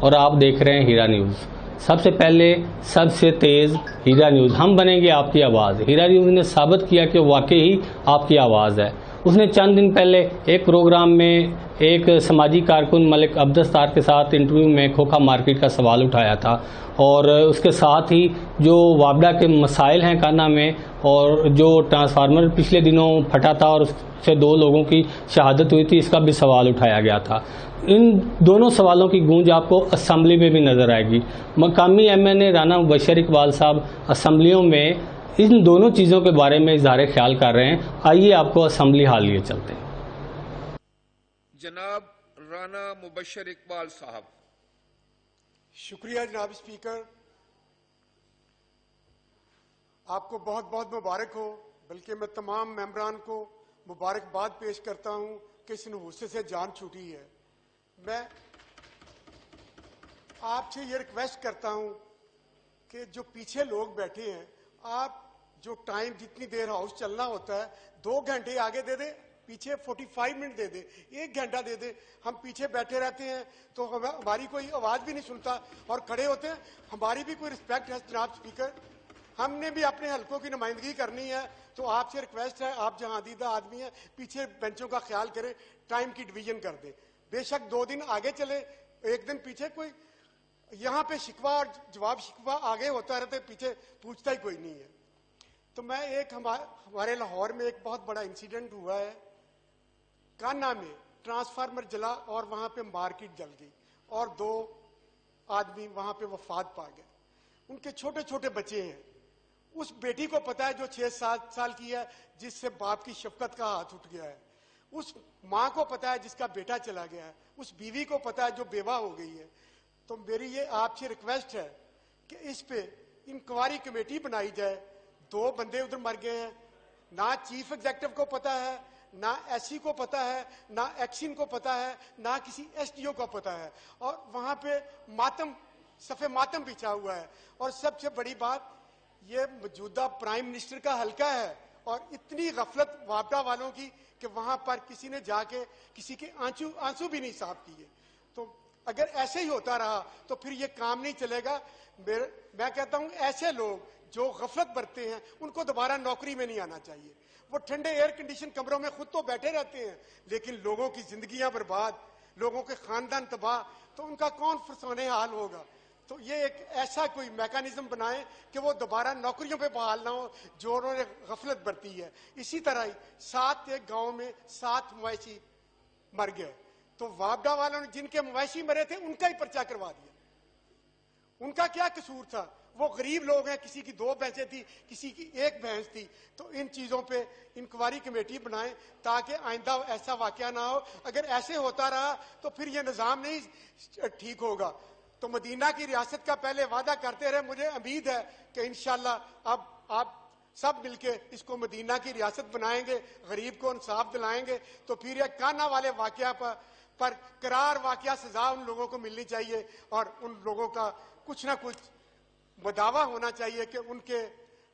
और आप देख रहे हैं हीरा न्यूज़। सबसे पहले सबसे तेज़ हीरा न्यूज़, हम बनेंगे आपकी आवाज़। हीरा न्यूज़ ने साबित किया कि वाकई ही आपकी आवाज़ है। उसने चंद दिन पहले एक प्रोग्राम में एक समाजी कारकुन मलिक अब्दुस्तार के साथ इंटरव्यू में खोखा मार्केट का सवाल उठाया था, और उसके साथ ही जो वापडा के मसाइल हैं कान्हा में, और जो ट्रांसफार्मर पिछले दिनों फटा था और उससे 2 लोगों की शहादत हुई थी, इसका भी सवाल उठाया गया था। इन दोनों सवालों की गूंज आपको असम्बली में भी नज़र आएगी। मकामी एमएनए राना मुबशर इकबाल साहब असम्बलियों में इन दोनों चीज़ों के बारे में इज़हार ख्याल कर रहे हैं। आइए आपको असम्बली हाल लिए चलते हैं। जनाब राना मुबशर इकबाल साहब। शुक्रिया जनाब स्पीकर, आपको बहुत बहुत मुबारक हो। बल्कि मैं तमाम मेंबरान को मुबारकबाद पेश करता हूं कि इस नहूसे से जान छूटी है। मैं आपसे ये रिक्वेस्ट करता हूं कि जो पीछे लोग बैठे हैं, आप जो टाइम जितनी देर हाउस चलना होता है 2 घंटे आगे दे दे, पीछे 45 मिनट दे दे, 1 घंटा दे दे। हम पीछे बैठे रहते हैं तो हमारी कोई आवाज भी नहीं सुनता, और खड़े होते हैं, हमारी भी कोई रिस्पेक्ट है जनाब स्पीकर। हमने भी अपने हलकों की नुमाइंदगी करनी है, तो आपसे रिक्वेस्ट है, आप जहांदीदा आदमी हैं, पीछे बेंचों का ख्याल करें, टाइम की डिवीजन कर दें। बेशक 2 दिन आगे चले, 1 दिन पीछे, कोई यहाँ पे शिकवा और जवाब शिकवा आगे होता रहता है, पीछे पूछता ही कोई नहीं है। तो मैं एक हमारे लाहौर में एक बहुत बड़ा इंसिडेंट हुआ है। कान्हा में ट्रांसफार्मर जला और वहां पे मार्केट जल गई और 2 आदमी वहां पे वफात पा गए। उनके छोटे छोटे बच्चे हैं। उस बेटी को पता है जो 6-7 साल की है, जिससे बाप की शफकत का हाथ उठ गया है। उस माँ को पता है जिसका बेटा चला गया है। उस बीवी को पता है जो बेवा हो गई है। तो मेरी ये आपसे रिक्वेस्ट है कि इस पे इंक्वायरी कमेटी बनाई जाए। 2 बंदे उधर मर गए हैं, ना चीफ एग्जेक्टिव को पता है, ना एससी को पता है, ना एक्सिन को पता है, ना किसी एसडीओ को पता है, और वहां पे मातम, सफे मातम बिछा हुआ है। और सबसे बड़ी बात, ये मौजूदा प्राइम मिनिस्टर का हल्का है, और इतनी गफलत वापडा वालों की कि वहां पर किसी ने जाके किसी के आंसू भी नहीं साफ किए। तो अगर ऐसे ही होता रहा तो फिर ये काम नहीं चलेगा। मैं कहता हूं ऐसे लोग जो गफलत बरतते हैं उनको दोबारा नौकरी में नहीं आना चाहिए। वो ठंडे एयर कंडीशन कमरों में खुद तो बैठे रहते हैं, लेकिन लोगों की जिंदगियां बर्बाद, लोगों के खानदान तबाह, तो उनका कौन फरसाने हाल होगा। तो ये एक ऐसा कोई मैकेनिज्म बनाए कि वो दोबारा नौकरियों पे बहाल ना हो जो उन्होंने गफलत बरती है। इसी तरह ही 7 एक गांव में 7 मवेशी मर गए, तो वापडा वालों ने जिनके मवेशी मरे थे उनका ही पर्चा करवा दिया। उनका क्या कसूर था? वो गरीब लोग हैं, किसी की 2 भैंसें थी, किसी की 1 भैंस थी। तो इन चीजों पे इंक्वायरी कमेटी बनाएं ताकि आइंदा ऐसा वाकया ना हो। अगर ऐसे होता रहा तो फिर ये निजाम नहीं ठीक होगा। तो मदीना की रियासत का पहले वादा करते रहे, मुझे उम्मीद है कि इंशाल्लाह अब आप सब मिलके इसको मदीना की रियासत बनाएंगे, गरीब को इंसाफ दिलाएंगे। तो फिर ये कान्हा वाले वाकया पर करार वाकया सजा उन लोगों को मिलनी चाहिए, और उन लोगों का कुछ ना कुछ बदावा होना चाहिए कि उनके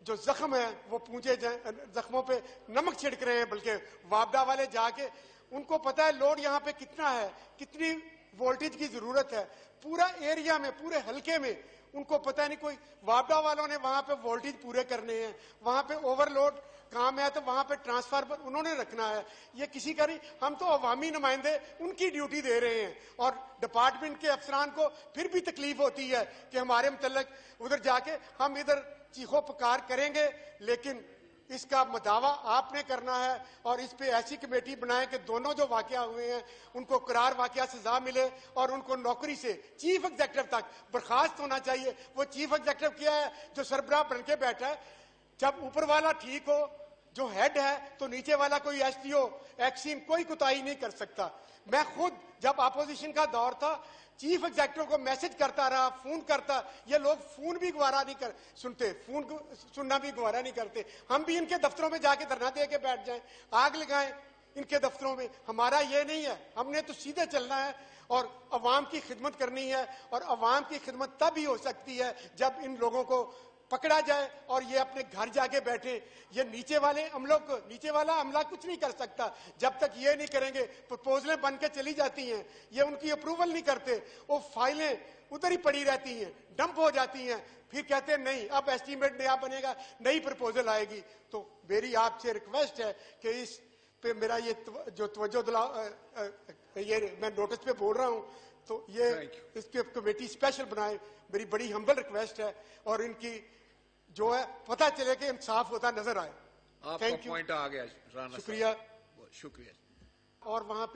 जो जख्म है वो पूंछे जाए। जख्मों पे नमक छिड़क रहे हैं, बल्कि वापडा वाले जाके, उनको पता है लोड यहाँ पे कितना है, कितनी वोल्टेज की जरूरत है। पूरा एरिया में, पूरे हल्के में उनको पता नहीं। कोई वापडा वालों ने वहां पे वोल्टेज पूरे करने हैं, वहां पे ओवरलोड काम है तो वहां पे ट्रांसफार्मर उन्होंने रखना है। ये किसी का नहीं। हम तो अवामी नुमाइंदे उनकी ड्यूटी दे रहे हैं, और डिपार्टमेंट के अफसरान को फिर भी तकलीफ होती है कि हमारे मुतल्लक उधर जाके हम इधर चीखो पुकार करेंगे, लेकिन इसका मदावा आपने करना है। और इस पे ऐसी कमेटी बनाए कि दोनों जो वाकया हुए हैं उनको करार वाकया सजा मिले, और उनको नौकरी से चीफ एग्जेक्टिव तक बर्खास्त होना चाहिए। वो चीफ एग्जेक्टिव क्या है जो सरबराह बन के बैठा है? जब ऊपर वाला ठीक हो, जो हेड है, तो नीचे वाला कोई एसडीओ एक्सिन कोई कुताही नहीं कर सकता। मैं खुद जब अपोजिशन का दौर था, चीफ एग्जेक्टिव को मैसेज करता रहा, फोन करता। ये लोग फोन भी गवारा नहीं कर सुनते, फोन सुनना भी गवारा नहीं करते। हम भी इनके दफ्तरों में जाके धरना दे के बैठ जाएं, आग लगाएं इनके दफ्तरों में। हमारा ये नहीं है, हमने तो सीधे चलना है और अवाम की खिदमत करनी है। और अवाम की खिदमत तब ही हो सकती है जब इन लोगों को पकड़ा जाए और ये अपने घर जाके बैठे। ये नीचे वाले अमलों को, नीचे वाला अमला कुछ नहीं कर सकता जब तक ये नहीं करेंगे। प्रपोजलें बन के चली जाती हैं, ये उनकी अप्रूवल नहीं करते, वो फाइलें उधर ही पड़ी रहती हैं, डंप हो जाती हैं, फिर कहते हैं नहीं अब एस्टीमेट नया बनेगा, नई प्रपोजल आएगी। तो मेरी आपसे रिक्वेस्ट है कि इस पे मेरा ये जो तवज्जो दिला, ये मैं नोटिस पे बोल रहा हूं, तो ये इस पे कमेटी स्पेशल बनाए, मेरी बड़ी हम्बल रिक्वेस्ट है। और इनकी जो है पता चले कि इंसाफ होता नजर आए। आपका पॉइंट आ गया राणा साहब। शुक्रिया। शुक्रिया। और वहां पे